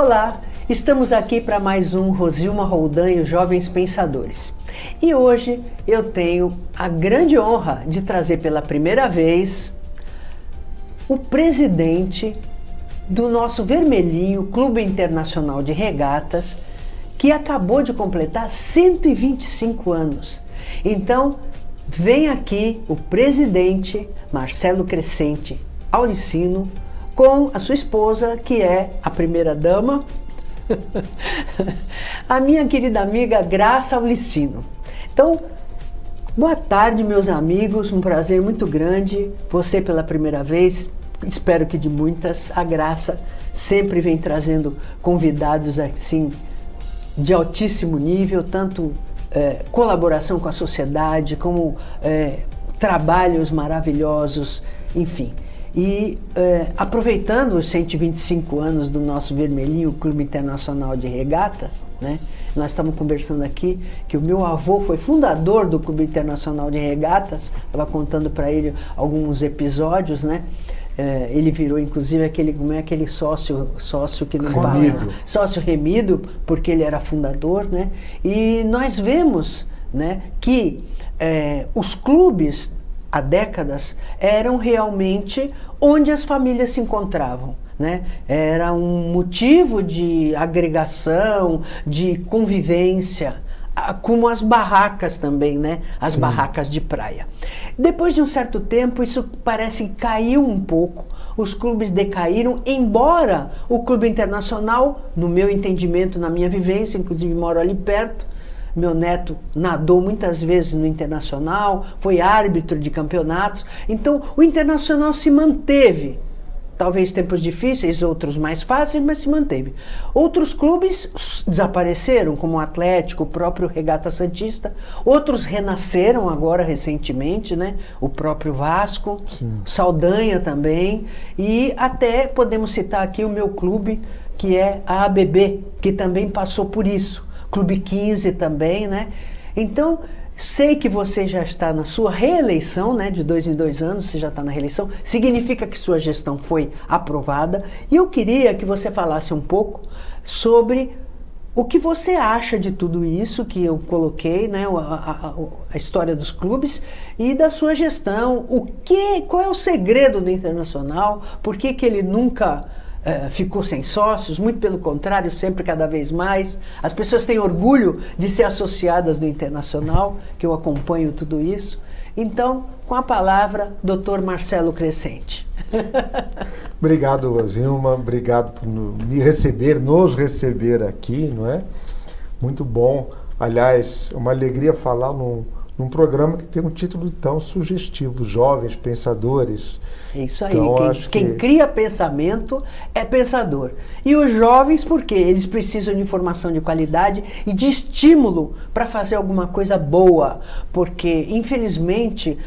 Olá, estamos aqui para mais um Rosilma Roldan e os Jovens Pensadores. E hoje eu tenho a grande honra de trazer pela primeira vez o presidente do nosso vermelhinho Clube Internacional de Regatas, que acabou de completar 125 anos. Então, vem aqui o presidente Marcelo Crescente Aulicino com a sua esposa, que é a primeira-dama, a minha querida amiga Graça Aulicino. Então, boa tarde, meus amigos, um prazer muito grande. Você pela primeira vez, espero que de muitas. A Graça sempre vem trazendo convidados assim de altíssimo nível, tanto colaboração com a sociedade, como trabalhos maravilhosos, enfim. E aproveitando os 125 anos do nosso vermelhinho Clube Internacional de Regatas, né? Nós estamos conversando aqui que o meu avô foi fundador do Clube Internacional de Regatas, estava contando para ele alguns episódios, né? Ele virou inclusive aquele sócio que não paga, sócio remido, porque ele era fundador, né? E nós vemos, né, que os clubes há décadas eram realmente onde as famílias se encontravam, né? Era um motivo de agregação, de convivência, como as barracas também, né? As Sim. barracas de praia. Depois de um certo tempo, isso parece que caiu um pouco, os clubes decaíram, embora o Clube Internacional, no meu entendimento, na minha vivência, inclusive moro ali perto, meu neto nadou muitas vezes no Internacional, foi árbitro de campeonatos, então o Internacional se manteve. Talvez tempos difíceis, outros mais fáceis, mas se manteve. Outros clubes desapareceram, como o Atlético, o próprio Regata Santista. Outros renasceram agora recentemente, né? O próprio Vasco, Sim. Saldanha também. E até podemos citar aqui o meu clube, que é a ABB, que também passou por isso. Clube 15 também, né? Então, sei que você já está na sua reeleição, né? De 2 em 2 anos, você já está na reeleição. Significa que sua gestão foi aprovada. E eu queria que você falasse um pouco sobre o que você acha de tudo isso que eu coloquei, né? A história dos clubes e da sua gestão. Qual é o segredo do Internacional? Por que ele nunca ficou sem sócios? Muito pelo contrário, sempre cada vez mais. As pessoas têm orgulho de ser associadas do Internacional, que eu acompanho tudo isso. Então, com a palavra, Dr. Marcelo Crescente. Obrigado, Rosilma, obrigado por nos receber aqui, não é? Muito bom. Aliás, é uma alegria falar num programa que tem um título tão sugestivo, Jovens Pensadores. É isso aí, então, quem cria pensamento é pensador. E os jovens, por quê? Eles precisam de informação de qualidade e de estímulo para fazer alguma coisa boa, porque, infelizmente,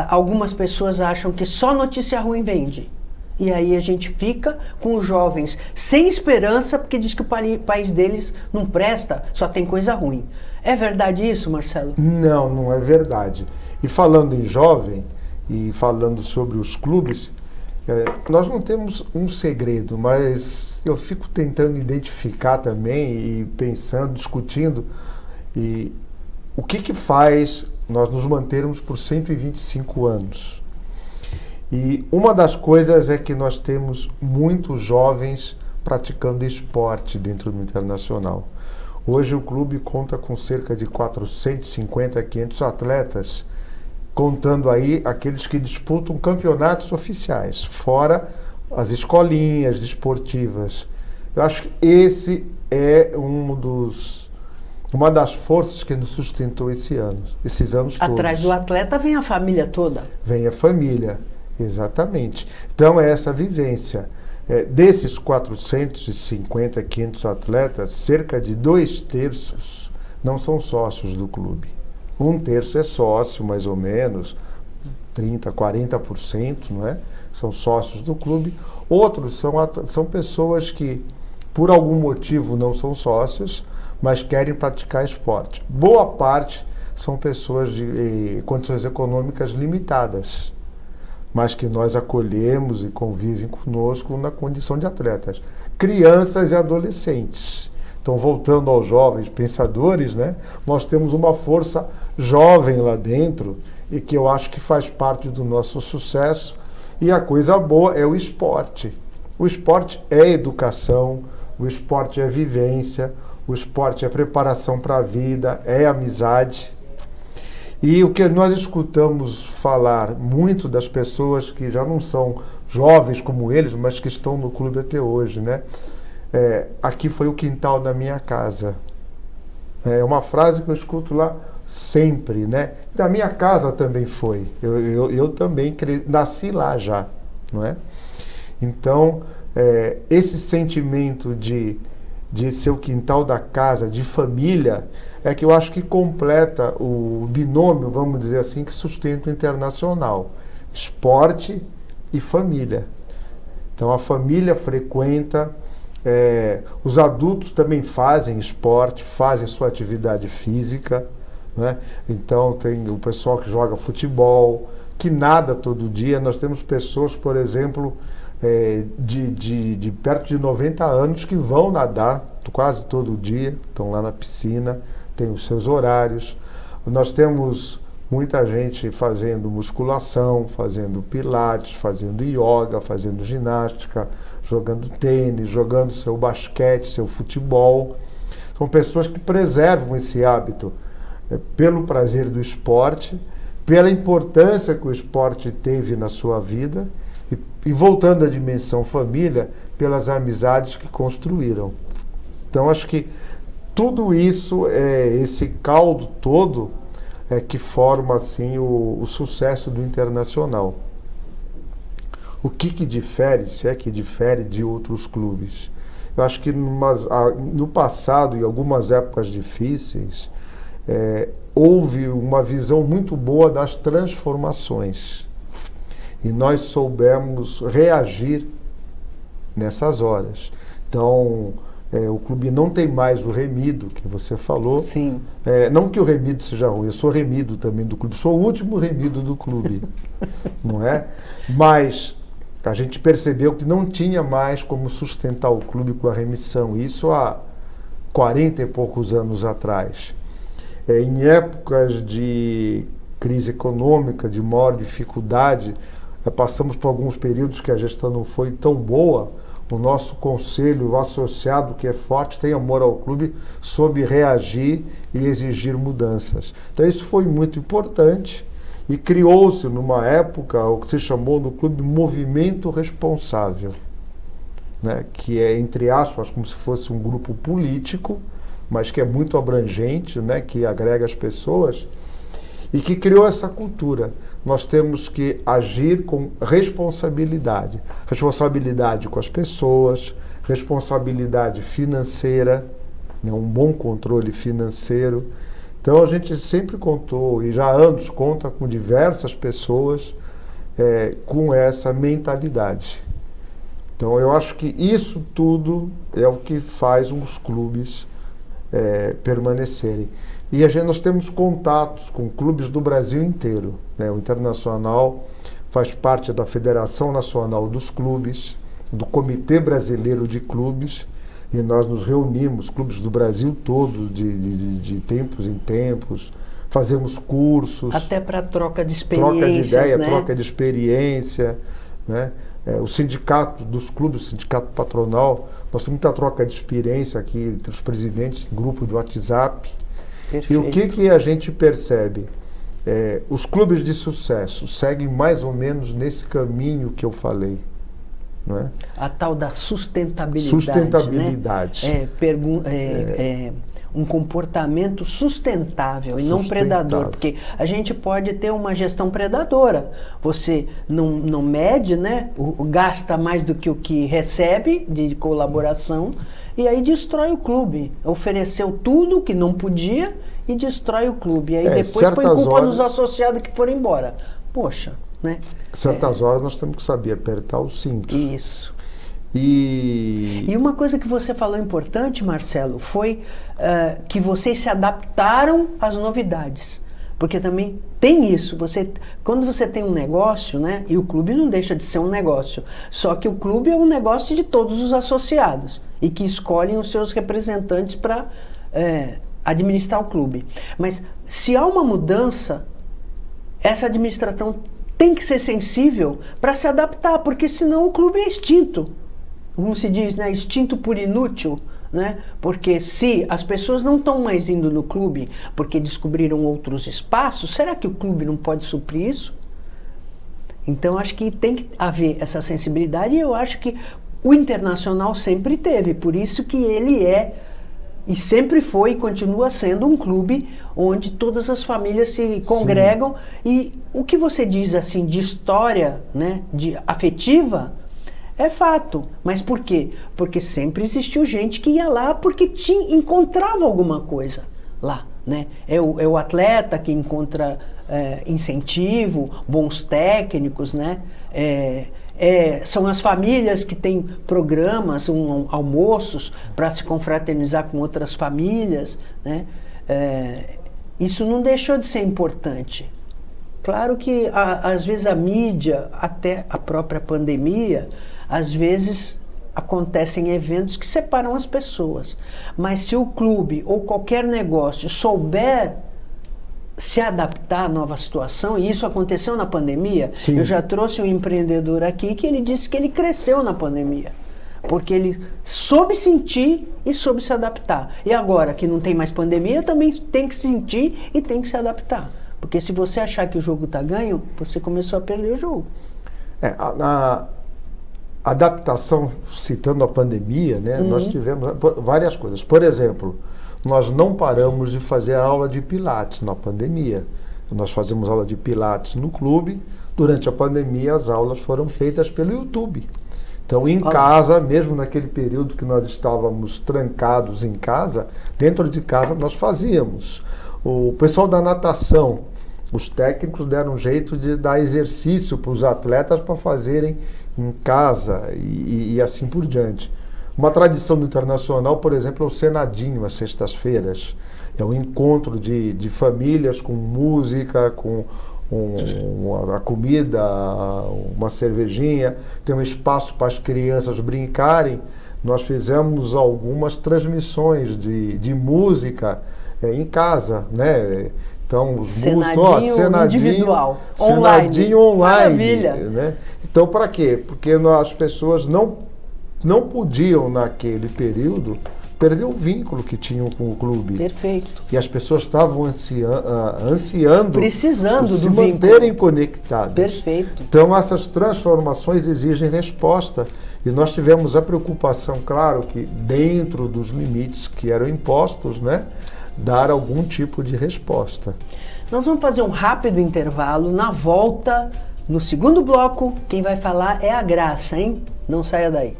algumas pessoas acham que só notícia ruim vende. E aí a gente fica com os jovens sem esperança, porque diz que o país deles não presta, só tem coisa ruim. É verdade isso, Marcelo? Não, não é verdade. E falando em jovem, e falando sobre os clubes, nós não temos um segredo, mas eu fico tentando identificar também e pensando, discutindo, e o que faz nós nos mantermos por 125 anos. E uma das coisas é que nós temos muitos jovens praticando esporte dentro do Internacional. Hoje o clube conta com cerca de 450 a 500 atletas, contando aí aqueles que disputam campeonatos oficiais, fora as escolinhas desportivas. Eu acho que esse é uma das forças que nos sustentou esses anos todos. Atrás do atleta vem a família toda. Vem a família, exatamente. Então é essa vivência. Desses 450, 500 atletas, cerca de 2/3 não são sócios do clube. 1/3 é sócio, mais ou menos, 30%, 40%, não é? São sócios do clube. Outros são pessoas que, por algum motivo, não são sócios, mas querem praticar esporte. Boa parte são pessoas de condições econômicas limitadas. mas que nós acolhemos e convivem conosco na condição de atletas. Crianças e adolescentes. Então, voltando aos jovens pensadores, né, nós temos uma força jovem lá dentro e que eu acho que faz parte do nosso sucesso. E a coisa boa é o esporte. O esporte é educação, o esporte é vivência, o esporte é preparação para a vida, é amizade. E o que nós escutamos falar muito das pessoas que já não são jovens como eles, mas que estão no clube até hoje, né? Aqui foi o quintal da minha casa. É uma frase que eu escuto lá sempre, né? Da minha casa também foi. Eu também nasci lá já, não é? Então, esse sentimento de ser o quintal da casa, de família, é que eu acho que completa o binômio, vamos dizer assim, que sustenta o Internacional. Esporte e família. Então, a família frequenta, os adultos também fazem esporte, fazem sua atividade física, né? Então, tem o pessoal que joga futebol, que nada todo dia. Nós temos pessoas, por exemplo, de perto de 90 anos que vão nadar quase todo dia, estão lá na piscina, tem os seus horários. Nós temos muita gente fazendo musculação, fazendo pilates, fazendo yoga, fazendo ginástica, jogando tênis, jogando seu basquete, seu futebol. São pessoas que preservam esse hábito pelo prazer do esporte, pela importância que o esporte teve na sua vida e voltando à dimensão família, pelas amizades que construíram. Então, acho que tudo isso, esse caldo todo, que forma assim, o sucesso do Internacional. O que difere, se é que difere de outros clubes? Eu acho que no passado, em algumas épocas difíceis, houve uma visão muito boa das transformações. E nós soubemos reagir nessas horas. Então, o clube não tem mais o remido, que você falou. Sim. Não que o remido seja ruim, eu sou remido também do clube, sou o último remido do clube, não é? Mas a gente percebeu que não tinha mais como sustentar o clube com a remissão, isso há 40 e poucos anos atrás. Em épocas de crise econômica, de maior dificuldade, passamos por alguns períodos que a gestão não foi tão boa. O nosso conselho, o associado que é forte, tem amor ao clube, soube reagir e exigir mudanças. Então isso foi muito importante e criou-se numa época o que se chamou no clube movimento responsável, né? Que é, entre aspas, como se fosse um grupo político, mas que é muito abrangente, né? Que agrega as pessoas e que criou essa cultura. Nós temos que agir com responsabilidade. Responsabilidade com as pessoas, responsabilidade financeira, né, um bom controle financeiro. Então a gente sempre contou, e já há anos conta com diversas pessoas com essa mentalidade. Então eu acho que isso tudo é o que faz os clubes permanecerem. E nós temos contatos com clubes do Brasil inteiro, né? O Internacional faz parte da Federação Nacional dos Clubes, do Comitê Brasileiro de Clubes, e nós nos reunimos, clubes do Brasil todo, de tempos em tempos, fazemos cursos. Até para troca de experiências, troca de ideia, né? Troca de experiência, né? O sindicato dos clubes, o sindicato patronal, nós temos muita troca de experiência aqui entre os presidentes, grupo de WhatsApp. Perfeito. E o que a gente percebe? Os clubes de sucesso seguem mais ou menos nesse caminho que eu falei. Não é? A tal da sustentabilidade. Sustentabilidade. Né? Um comportamento sustentável e não predador. Porque a gente pode ter uma gestão predadora. Você não mede, né? Gasta mais do que o que recebe de colaboração e aí destrói o clube. Ofereceu tudo que não podia e destrói o clube. E aí depois põe culpa nos associados que foram embora. Poxa, né? Certas horas nós temos que saber apertar o cinto. Isso. E uma coisa que você falou importante, Marcelo, foi que vocês se adaptaram às novidades. Porque também tem isso. Quando você tem um negócio, né? E o clube não deixa de ser um negócio. Só que o clube é um negócio de todos os associados e que escolhem os seus representantes para administrar o clube. Mas se há uma mudança, essa administração tem que ser sensível para se adaptar, porque senão o clube é extinto. Como se diz, né? Extinto por inútil. Né? Porque se as pessoas não estão mais indo no clube porque descobriram outros espaços, será que o clube não pode suprir isso? Então acho que tem que haver essa sensibilidade, e eu acho que o Internacional sempre teve, por isso que ele é e sempre foi e continua sendo um clube onde todas as famílias se congregam. Sim. E o que você diz assim de história, né, de afetiva, é fato. Mas por quê? Porque sempre existiu gente que ia lá porque encontrava alguma coisa lá, né? É o atleta que encontra incentivo, bons técnicos, né? São as famílias que têm programas, almoços para se confraternizar com outras famílias, né? Isso não deixou de ser importante. Claro que às vezes a mídia, até a própria pandemia, às vezes acontecem eventos que separam as pessoas. Mas se o clube ou qualquer negócio souber se adaptar à nova situação, e isso aconteceu na pandemia, Sim. Eu já trouxe um empreendedor aqui que ele disse que ele cresceu na pandemia, porque ele soube sentir e soube se adaptar. E agora que não tem mais pandemia, também tem que sentir e tem que se adaptar. Porque se você achar que o jogo está ganho, você começou a perder o jogo. A adaptação, citando a pandemia, né, nós tivemos várias coisas. Por exemplo, nós não paramos de fazer aula de pilates na pandemia. Nós fazemos aula de pilates no clube. Durante a pandemia, as aulas foram feitas pelo YouTube. Então, em casa, mesmo naquele período que nós estávamos trancados em casa, dentro de casa nós fazíamos. O pessoal da natação, os técnicos deram um jeito de dar exercício para os atletas para fazerem em casa e assim por diante. Uma tradição do Internacional, por exemplo, é o Senadinho, às sextas-feiras. É um encontro de famílias com música, com a comida, uma cervejinha, tem um espaço para as crianças brincarem. Nós fizemos algumas transmissões de música em casa, né? Então, os músicos, individual, Senadinho online. Maravilha. Né? Então, para quê? Porque as pessoas não podiam, naquele período, perder o vínculo que tinham com o clube. Perfeito. E as pessoas estavam ansiando, precisando se do manterem vínculo. Conectados. Perfeito. Então, essas transformações exigem resposta. E nós tivemos a preocupação, claro, que dentro dos limites que eram impostos, né, dar algum tipo de resposta. Nós vamos fazer um rápido intervalo. Na volta, no segundo bloco, quem vai falar é a Graça, hein? Não saia daí.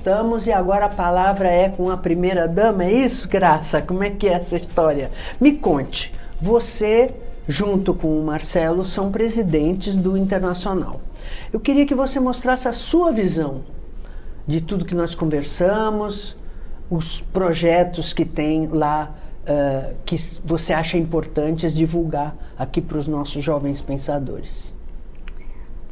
estamos e agora a palavra é com a primeira-dama, é isso, Graça? Como é que é essa história? Me conte, você, junto com o Marcelo, são presidentes do Internacional. Eu queria que você mostrasse a sua visão de tudo que nós conversamos, os projetos que tem lá, que você acha importantes divulgar aqui para os nossos jovens pensadores.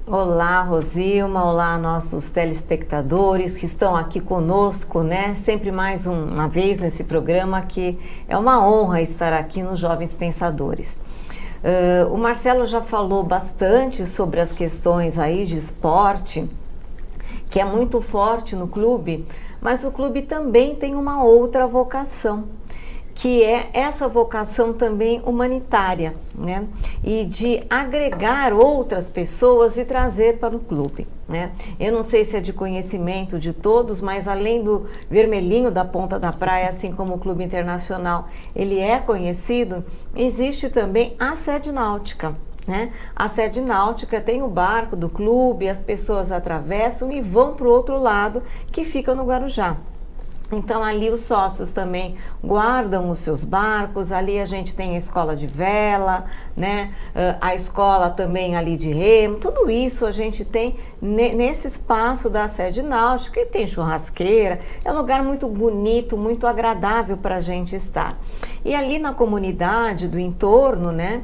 Olá, Rosilma, olá, nossos telespectadores que estão aqui conosco, né? Sempre mais uma vez nesse programa, que é uma honra estar aqui nos Jovens Pensadores. O Marcelo já falou bastante sobre as questões aí de esporte, que é muito forte no clube, mas o clube também tem uma outra vocação, que é essa vocação também humanitária, né? E de agregar outras pessoas e trazer para o clube, né? Eu não sei se é de conhecimento de todos, mas além do Vermelhinho da Ponta da Praia, assim como o Clube Internacional, ele é conhecido, existe também a sede náutica, né? A sede náutica tem o barco do clube, as pessoas atravessam e vão para o outro lado, que fica no Guarujá. Então ali os sócios também guardam os seus barcos, ali a gente tem a escola de vela, né? A escola também ali de remo, tudo isso a gente tem nesse espaço da sede náutica, e tem churrasqueira, é um lugar muito bonito, muito agradável para a gente estar. E ali na comunidade do entorno, né,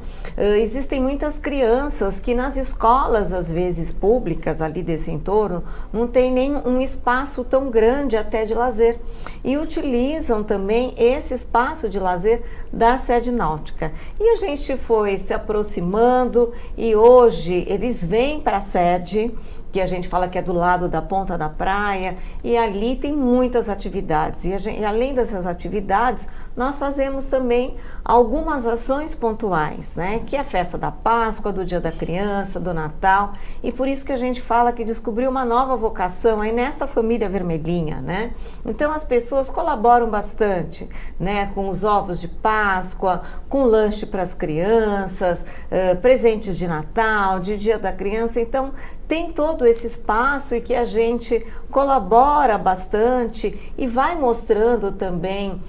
existem muitas crianças que nas escolas, às vezes públicas ali desse entorno, não tem nem um espaço tão grande até de lazer. E utilizam também esse espaço de lazer da sede náutica. E a gente foi se aproximando e hoje eles vêm para a sede, que a gente fala que é do lado da Ponta da Praia, e ali tem muitas atividades. E além dessas atividades, nós fazemos também algumas ações pontuais, né? Que é a festa da Páscoa, do Dia da Criança, do Natal, e por isso que a gente fala que descobriu uma nova vocação aí nesta família vermelhinha, né? Então as pessoas colaboram bastante, né? Com os ovos de Páscoa, com lanche para as crianças, presentes de Natal, de Dia da Criança, então tem todo esse espaço e que a gente colabora bastante e vai mostrando também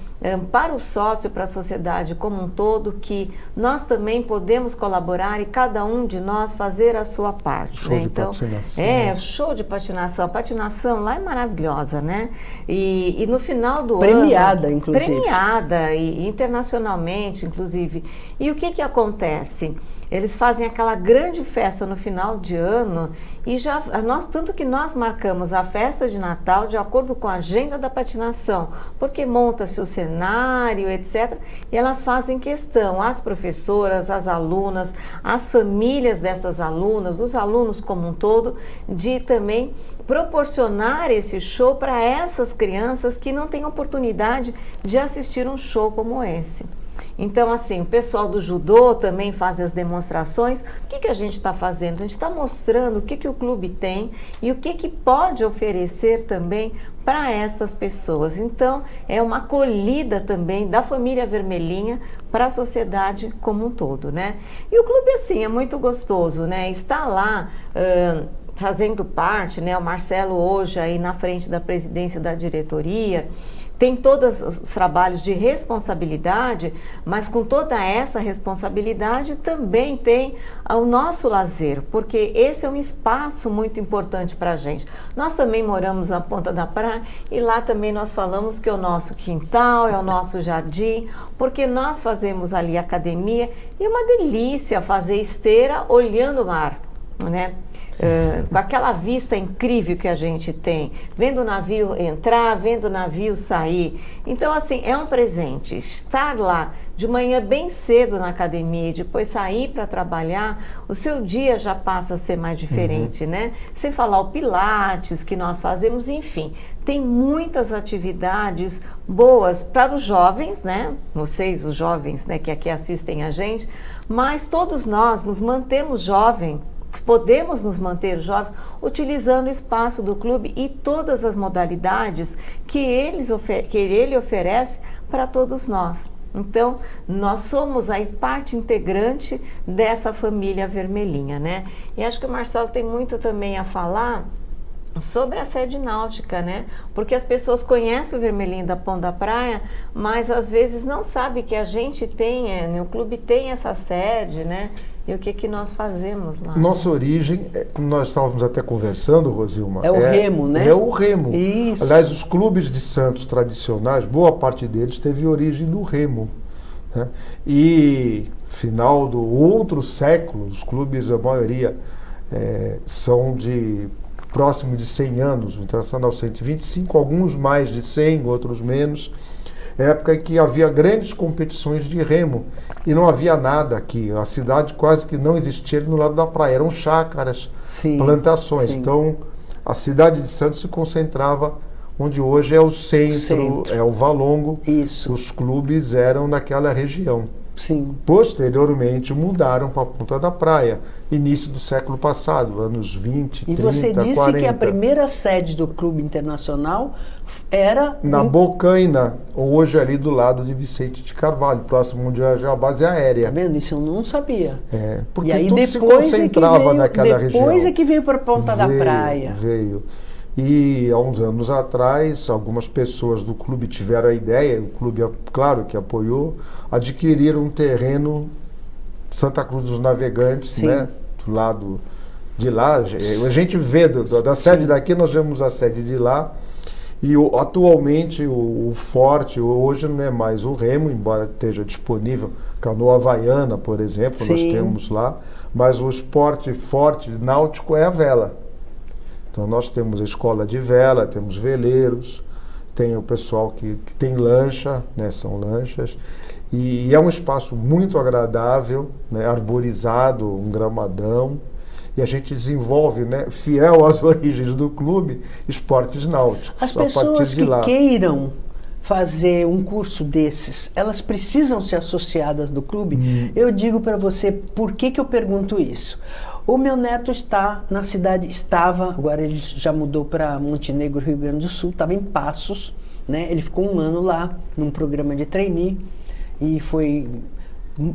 para o sócio, para a sociedade como um todo, que nós também podemos colaborar e cada um de nós fazer a sua parte. Show, né? De patinação. Show de patinação. A patinação lá é maravilhosa, né? E no final do premiada, ano... inclusive. Premiada, e internacionalmente, inclusive. E o que acontece? Eles fazem aquela grande festa no final de ano e tanto que nós marcamos a festa de Natal de acordo com a agenda da patinação, porque monta-se o cenário, etc. E elas fazem questão, as professoras, as alunas, as famílias dessas alunas, os alunos como um todo, de também proporcionar esse show para essas crianças que não têm oportunidade de assistir um show como esse. Então, assim, o pessoal do judô também faz as demonstrações. O que a gente está fazendo? A gente está mostrando o que o clube tem e o que pode oferecer também para estas pessoas. Então, é uma acolhida também da família vermelhinha para a sociedade como um todo, né? E o clube, assim, é muito gostoso, né? Está lá... fazendo parte, né, o Marcelo hoje aí na frente da presidência da diretoria, tem todos os trabalhos de responsabilidade, mas com toda essa responsabilidade também tem o nosso lazer, porque esse é um espaço muito importante para a gente. Nós também moramos na Ponta da Praia e lá também nós falamos que é o nosso quintal, é o nosso jardim, porque nós fazemos ali academia e é uma delícia fazer esteira olhando o mar, né? Com aquela vista incrível que a gente tem, vendo o navio entrar, vendo o navio sair. Então, assim, é um presente. Estar lá de manhã bem cedo na academia e depois sair para trabalhar, o seu dia já passa a ser mais diferente, né? Sem falar o pilates que nós fazemos, enfim. Tem muitas atividades boas para os jovens, né? Vocês, os jovens, né, que aqui assistem a gente, mas todos nós nos mantemos jovens. Podemos nos manter jovens utilizando o espaço do clube e todas as modalidades que ele oferece para todos nós. Então, nós somos aí parte integrante dessa família vermelhinha, né? E acho que o Marcelo tem muito também a falar Sobre a sede náutica, né? Porque as pessoas conhecem o Vermelhinho da Ponta da Praia, mas às vezes não sabem que a gente tem, o clube tem essa sede, né? E o que nós fazemos lá? Nossa origem, como nós estávamos até conversando, Rosilma... É o remo, né? É o remo. Isso. Aliás, os clubes de Santos tradicionais, boa parte deles teve origem do remo, né? E final do outro século, os clubes, a maioria, são de próximo de 100 anos, o Internacional 125, alguns mais de 100, outros menos. Época em que havia grandes competições de remo e não havia nada aqui. A cidade quase que não existia no lado da praia. Eram chácaras, Sim, plantações. sim. Então, a cidade de Santos se concentrava onde hoje é o centro, é o Valongo. Isso. Os clubes eram naquela região. Sim. Posteriormente, mudaram para a Ponta da Praia, início do século passado, anos 20, E 30, você disse 40. que a primeira sede do Clube Internacional era... Na Bocaina, hoje ali do lado de Vicente de Carvalho, próximo onde é a base Tá aérea. vendo? Isso eu não sabia. Porque E aí tudo se depois concentrava naquela região. Depois é que veio para a Ponta da Praia. Veio. E há uns anos atrás, algumas pessoas do clube tiveram a ideia, o clube, claro que apoiou, adquirir um terreno Santa Cruz dos Navegantes, Sim. né? Do lado de lá. A gente vê da sede daqui, nós vemos a sede de lá. E atualmente o forte, hoje não é mais o remo, embora esteja disponível, canoa havaiana, por exemplo, Sim. nós temos lá, mas o esporte forte náutico é a vela. Então nós temos a escola de vela, temos veleiros, tem o pessoal que tem lancha, né, são lanchas, e é um espaço muito agradável, né, arborizado, um gramadão, e a gente desenvolve, né, fiel às origens do clube, esportes náuticos. As a partir pessoas de que lá. queiram fazer um curso desses, elas precisam ser associadas do clube? Eu digo para você, por que eu pergunto isso? O meu neto está na cidade, agora ele já mudou para Montenegro, Rio Grande do Sul, estava em Passos, né? Ele ficou um ano lá, num programa de trainee, e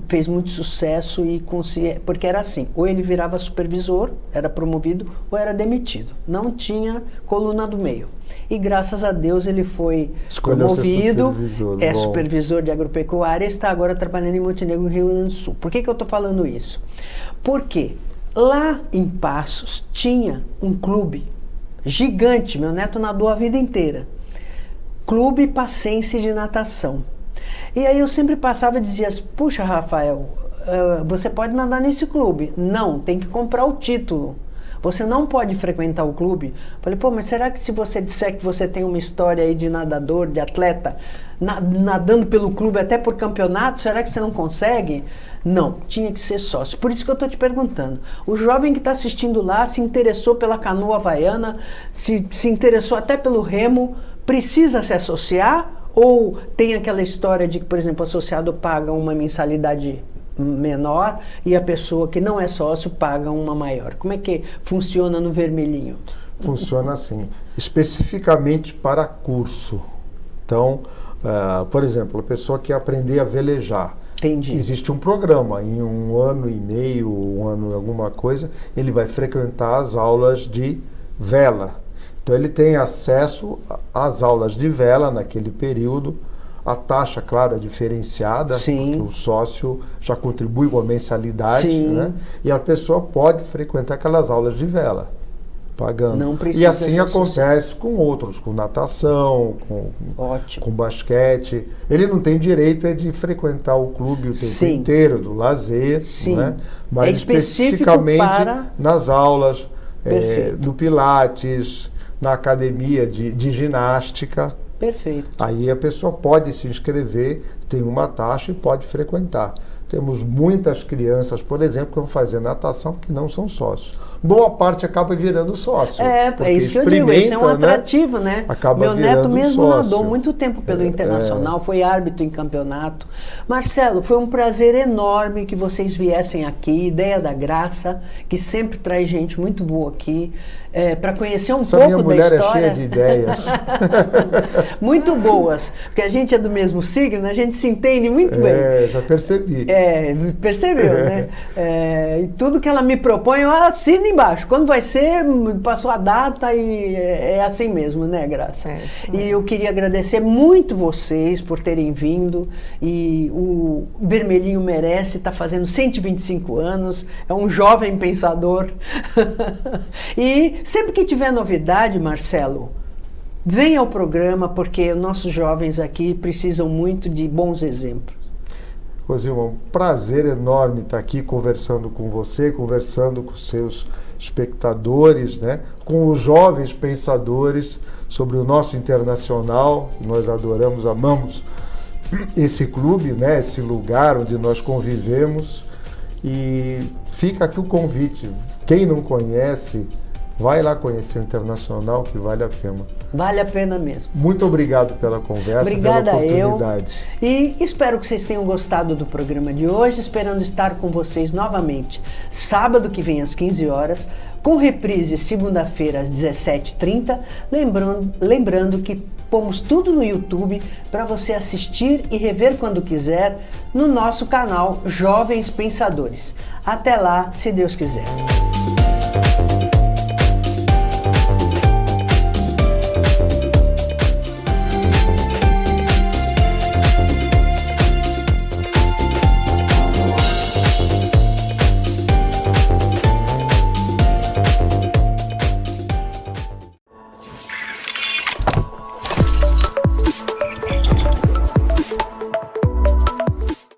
fez muito sucesso, porque era assim, ou ele virava supervisor, era promovido, ou era demitido. Não tinha coluna do meio. E graças a Deus ele foi promovido, supervisor de agropecuária e está agora trabalhando em Montenegro, Rio Grande do Sul. Por que eu estou falando isso? Porque lá em Passos tinha um clube gigante, meu neto nadou a vida inteira, Clube Passense de Natação. E aí eu sempre passava e dizia, puxa, Rafael, você pode nadar nesse clube. Não, tem que comprar o título. Você não pode frequentar o clube. Falei, pô, mas será que se você disser que você tem uma história aí de nadador, de atleta, nadando pelo clube até por campeonato, será que você não consegue? Não, tinha que ser sócio. Por isso que eu estou te perguntando. O jovem que está assistindo lá se interessou pela canoa havaiana, se interessou até pelo remo, precisa se associar? Ou tem aquela história de que, por exemplo, o associado paga uma mensalidade menor e a pessoa que não é sócio paga uma maior? Como é que funciona no Vermelhinho? Funciona assim, especificamente para curso. Então, por exemplo, a pessoa quer aprender a velejar. Entendi. Existe um programa, em 1 ano e meio, 1 ano e alguma coisa, ele vai frequentar as aulas de vela. Então ele tem acesso às aulas de vela naquele período. A taxa, claro, é diferenciada, Sim. porque o sócio já contribui com a mensalidade, Sim. né? E a pessoa pode frequentar aquelas aulas de vela, pagando. Não precisa e assim se associar. acontece com outros, com natação, Ótimo. com basquete. Ele não tem direito de frequentar o clube o tempo Sim. inteiro, do lazer, Sim. né? Mas É específico especificamente para... nas aulas, Perfeito. no Pilates, na academia de ginástica. Perfeito. Aí a pessoa pode se inscrever, tem uma taxa e pode frequentar. Temos muitas crianças, por exemplo, que vão fazer natação que não são sócios. Boa parte acaba virando sócio. É isso que eu digo, esse é um atrativo, né? Acaba Meu neto virando mesmo sócio. nadou muito tempo pelo Internacional, foi árbitro em campeonato. Marcelo, foi um prazer enorme que vocês viessem aqui, Ideia da Graça, que sempre traz gente muito boa aqui, para conhecer um pouco da história. Minha mulher é cheia de ideias. Muito boas, porque a gente é do mesmo signo, a gente se entende muito bem. Já percebi. Percebeu, né? E tudo que ela me propõe, eu assino embaixo. Quando vai ser, passou a data e é assim mesmo, né, Graça? E eu queria agradecer muito vocês por terem vindo. E o Vermelhinho merece, está fazendo 125 anos, é um jovem pensador. E sempre que tiver novidade, Marcelo, venha ao programa, porque os nossos jovens aqui precisam muito de bons exemplos. Rosilma, um prazer enorme estar aqui conversando com você, conversando com seus espectadores, né, com os jovens pensadores sobre o nosso Internacional. Nós adoramos, amamos esse clube, né, esse lugar onde nós convivemos. E fica aqui o convite. Quem não conhece, vai lá conhecer o Internacional, que vale a pena. Vale a pena mesmo. Muito obrigado pela conversa, Obrigada pela oportunidade. E espero que vocês tenham gostado do programa de hoje, esperando estar com vocês novamente sábado que vem às 15 horas, com reprise segunda-feira às 17h30, lembrando que pomos tudo no YouTube para você assistir e rever quando quiser no nosso canal Jovens Pensadores. Até lá, se Deus quiser.